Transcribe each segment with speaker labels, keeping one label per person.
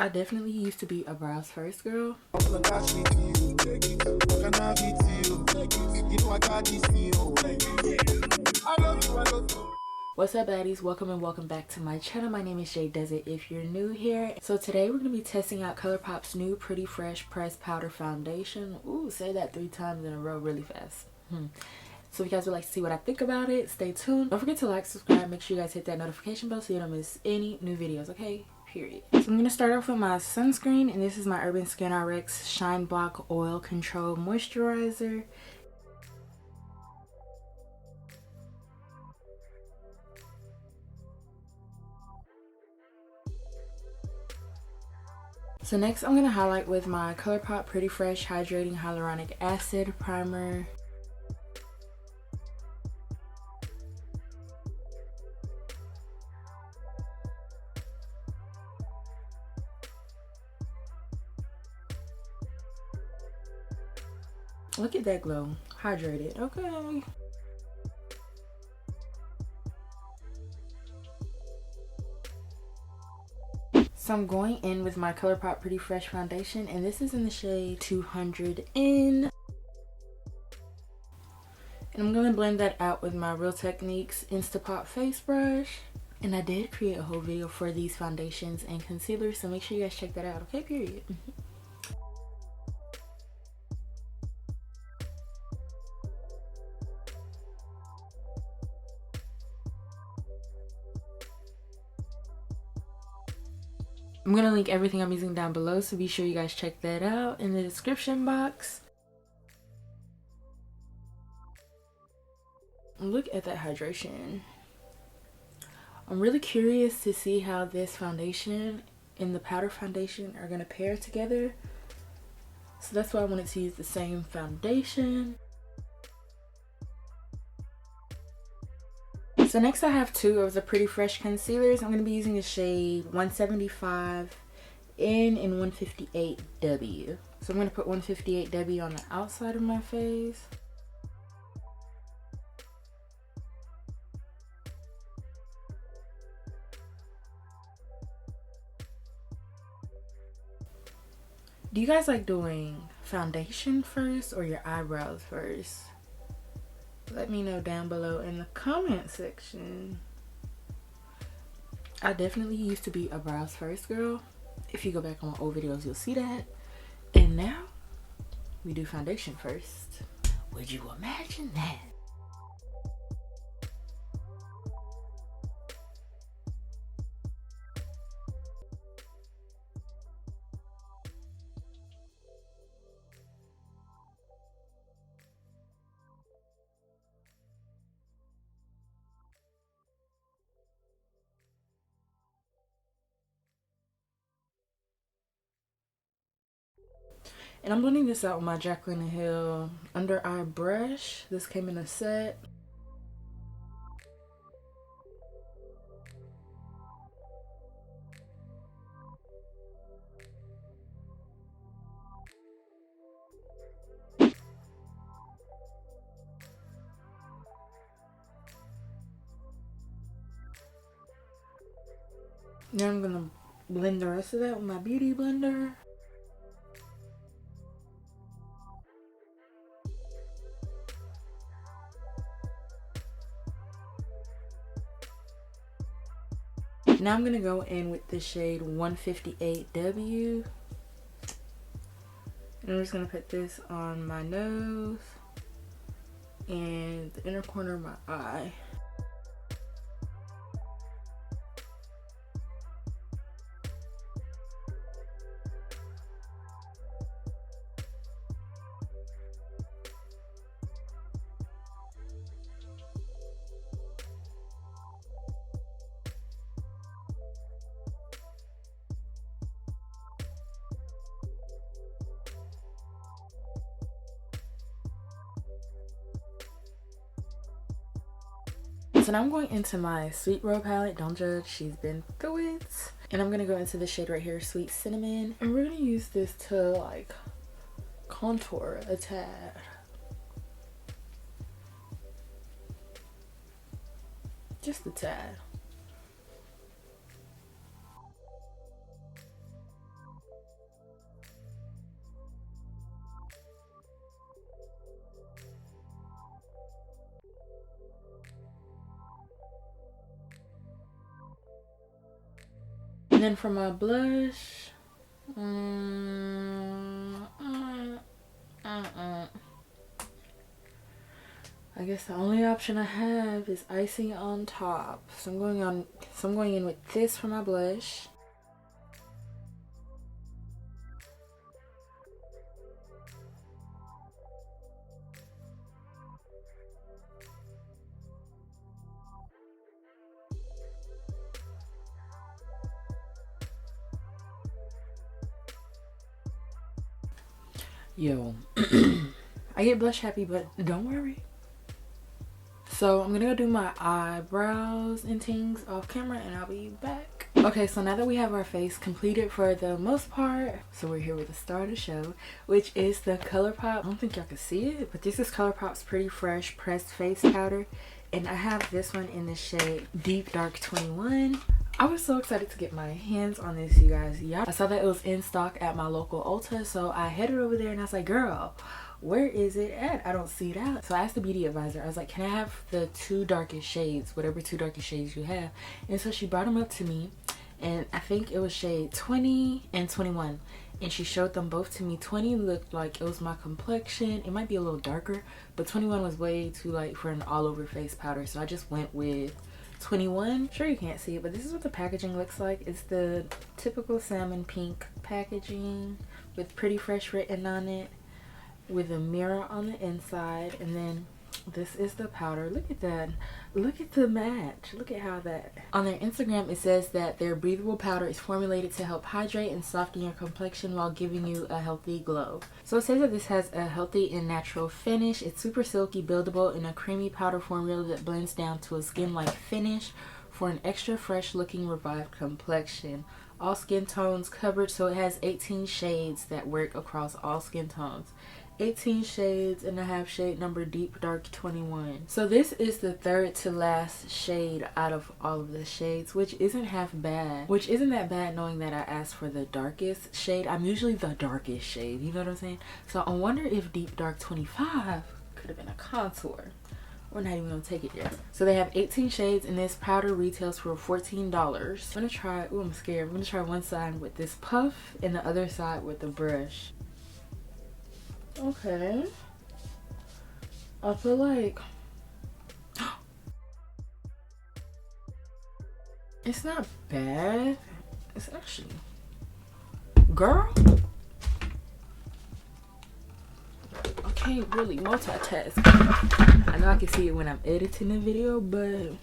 Speaker 1: I definitely used to be a brows first girl. What's up, baddies? Welcome and welcome back to my channel. My name is JaiDoesIt if you're new here. So today we're going to be testing out ColourPop's new Pretty Fresh Pressed Powder Foundation. Ooh, say that 3 times in a row really fast. So if you guys would like to see what I think about it, stay tuned. Don't forget to like, subscribe, make sure you guys hit that notification bell so you don't miss any new videos, okay? Period. So I'm going to start off with my sunscreen, and this is my Urban Skin RX Shine Block Oil Control Moisturizer. So next I'm going to highlight with my ColourPop Pretty Fresh Hydrating Hyaluronic Acid Primer. Look at that glow. Hydrated. Okay. So I'm going in with my ColourPop Pretty Fresh Foundation, and this is in the shade 200N. And I'm going to blend that out with my Real Techniques Instapot Face Brush. And I did create a whole video for these foundations and concealers, so make sure you guys check that out, okay? Period. I'm going to link everything I'm using down below, so be sure you guys check that out in the description box. Look at that hydration. I'm really curious to see how this foundation and the powder foundation are going to pair together. So that's why I wanted to use the same foundation. So next I have 2 of the Pretty Fresh concealers. I'm going to be using the shade 175N and 158W. So I'm going to put 158W on the outside of my face. Do you guys like doing foundation first or your eyebrows first? Let me know down below in the comment section. I definitely used to be a brows first girl. If you go back on my old videos, you'll see that. And now we do foundation first. Would you imagine that? And I'm blending this out with my Jaclyn Hill under eye brush. This came in a set. Now I'm gonna blend the rest of that with my beauty blender. Now I'm gonna go in with the shade 158W. And I'm just gonna put this on my nose and the inner corner of my eye. So now I'm going into my Sweet Roll palette. Don't judge, she's been through it. And I'm gonna go into the shade right here, Sweet Cinnamon. And we're gonna use this to like contour a tad. Just a tad. And then for my blush, I guess the only option I have is icing on top. So I'm going in with this for my blush. Yo, I get blush happy, but don't worry. So I'm gonna go do my eyebrows and things off camera and I'll be back. Okay, so now that we have our face completed for the most part, so we're here with the star of the show, which is the ColourPop. I don't think y'all can see it, but this is ColourPop's Pretty Fresh Pressed Face Powder. And I have this one in the shade Deep Dark 21. I was so excited to get my hands on this, you guys. Yeah, I saw that it was in stock at my local Ulta, so I headed over there and I was like, girl, where is it at? I don't see it out. So I asked the beauty advisor, I was like, can I have the two darkest shades, whatever two darkest shades you have? And so she brought them up to me, and I think it was shade 20 and 21. And she showed them both to me. 20 looked like it was my complexion. It might be a little darker, but 21 was way too light for an all over face powder. So I just went with 21. Sure you can't see it, but this is what the packaging looks like. It's the typical salmon pink packaging with Pretty Fresh written on it, with a mirror on the inside. And then this is the powder. Look at that. Look at the match. Look at how that on their Instagram, it says that their breathable powder is formulated to help hydrate and soften your complexion while giving you a healthy glow. So it says that this has a healthy and natural finish. It's super silky, buildable in a creamy powder formula that blends down to a skin-like finish for an extra fresh looking revived complexion. All skin tones covered, so it has 18 shades that work across all skin tones. 18 shades, and I have shade number Deep Dark 21. So this is the third to last shade out of all of the shades, which isn't half bad. Which isn't that bad knowing that I asked for the darkest shade. I'm usually the darkest shade, you know what I'm saying? So I wonder if Deep Dark 25 could have been a contour. We're not even gonna take it there. So they have 18 shades, and this powder retails for $14. I'm gonna try, ooh, I'm scared. I'm gonna try one side with this puff and the other side with the brush. Okay. I feel like it's not bad. It's actually, girl, I can't really multitask. I know I can see it when I'm editing the video, but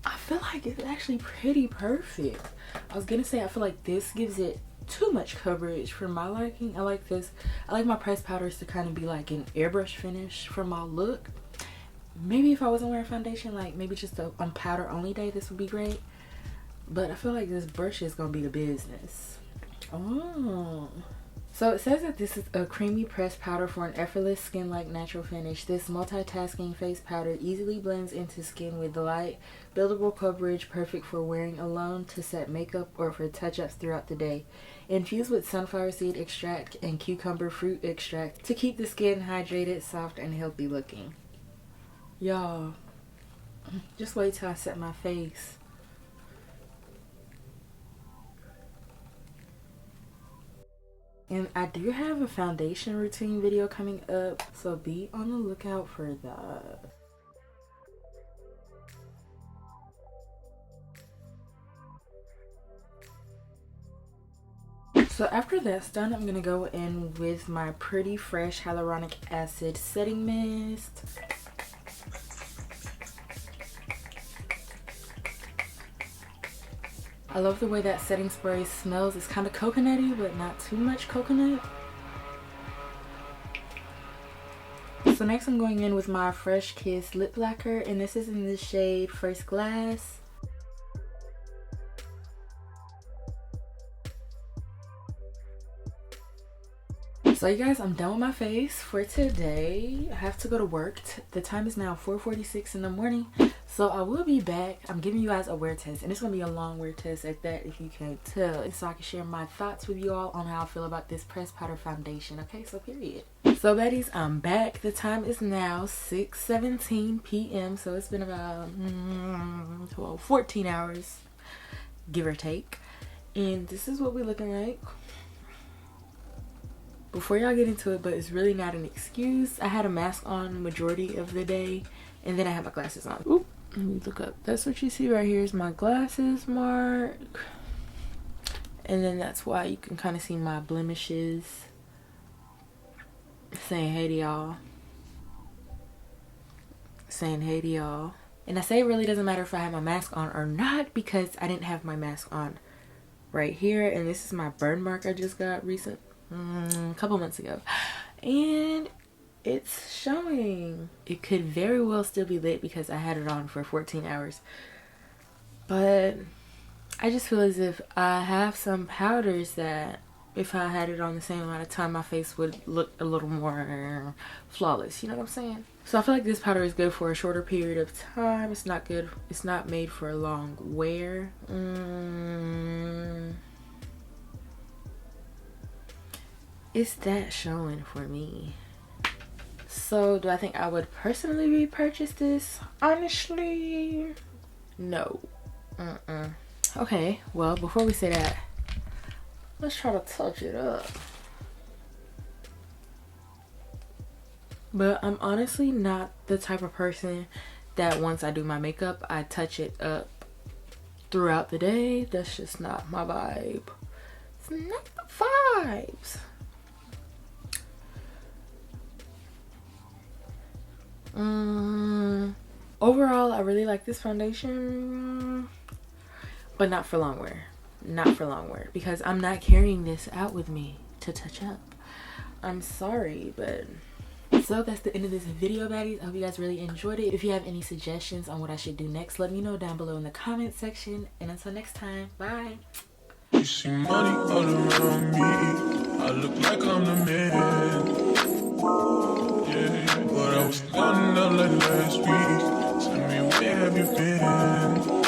Speaker 1: I feel like it's actually pretty perfect. I was gonna say I feel like this gives it too much coverage for my liking. I like this. I like my pressed powders to kind of be like an airbrush finish for my look. Maybe if I wasn't wearing foundation, like maybe just on powder only day, this would be great. But I feel like this brush is gonna be the business. Oh. So it says that this is a creamy pressed powder for an effortless skin-like natural finish. This multitasking face powder easily blends into skin with light, buildable coverage, perfect for wearing alone, to set makeup, or for touch-ups throughout the day. Infused with sunflower seed extract and cucumber fruit extract to keep the skin hydrated, soft, and healthy looking. Y'all, just wait till I set my face. And I do have a foundation routine video coming up, so be on the lookout for that. So after that's done, I'm gonna go in with my Pretty Fresh Hyaluronic Acid Setting Mist. I love the way that setting spray smells. It's kind of coconutty, but not too much coconut. So next I'm going in with my Fresh Kiss Lip Lacquer, and this is in the shade First Glass. So you guys, I'm done with my face for today. I have to go to work. The time is now 4:46 in the morning. So I will be back. I'm giving you guys a wear test, and it's going to be a long wear test at that, if you can't tell. So I can share my thoughts with you all on how I feel about this pressed powder foundation. Okay, so period. So baddies, I'm back. The time is now 6:17 p.m. So it's been about 14 hours, give or take. And this is what we're looking like. Before y'all get into it, but it's really not an excuse. I had a mask on majority of the day, and then I had my glasses on. Oop, let me look up. That's what you see right here is my glasses mark. And then that's why you can kind of see my blemishes. Saying hey to y'all. Saying hey to y'all. And I say it really doesn't matter if I have my mask on or not, because I didn't have my mask on right here. And this is my burn mark I just got a couple months ago, and it's showing. It could very well still be lit because I had it on for 14 hours, but I just feel as if I have some powders that if I had it on the same amount of time, my face would look a little more flawless, you know what I'm saying? So I feel like this powder is good for a shorter period of time. It's not good, it's not made for a long wear. Is that showing for me? So do I think I would personally repurchase this? Honestly, no. Okay, well, before we say that, let's try to touch it up. But I'm honestly not the type of person that once I do my makeup, I touch it up throughout the day. That's just not my vibe. It's not the vibes. Overall, I really like this foundation, but not for long wear. Not for long wear, because I'm not carrying this out with me to touch up. I'm sorry, but so that's the end of this video, baddies. I hope you guys really enjoyed it. If you have any suggestions on what I should do next, let me know down below in the comment section. And until next time, bye.
Speaker 2: You see money all around me, I look like I'm the man. Yeah, but I was counting up like last week. Tell me, where have you been?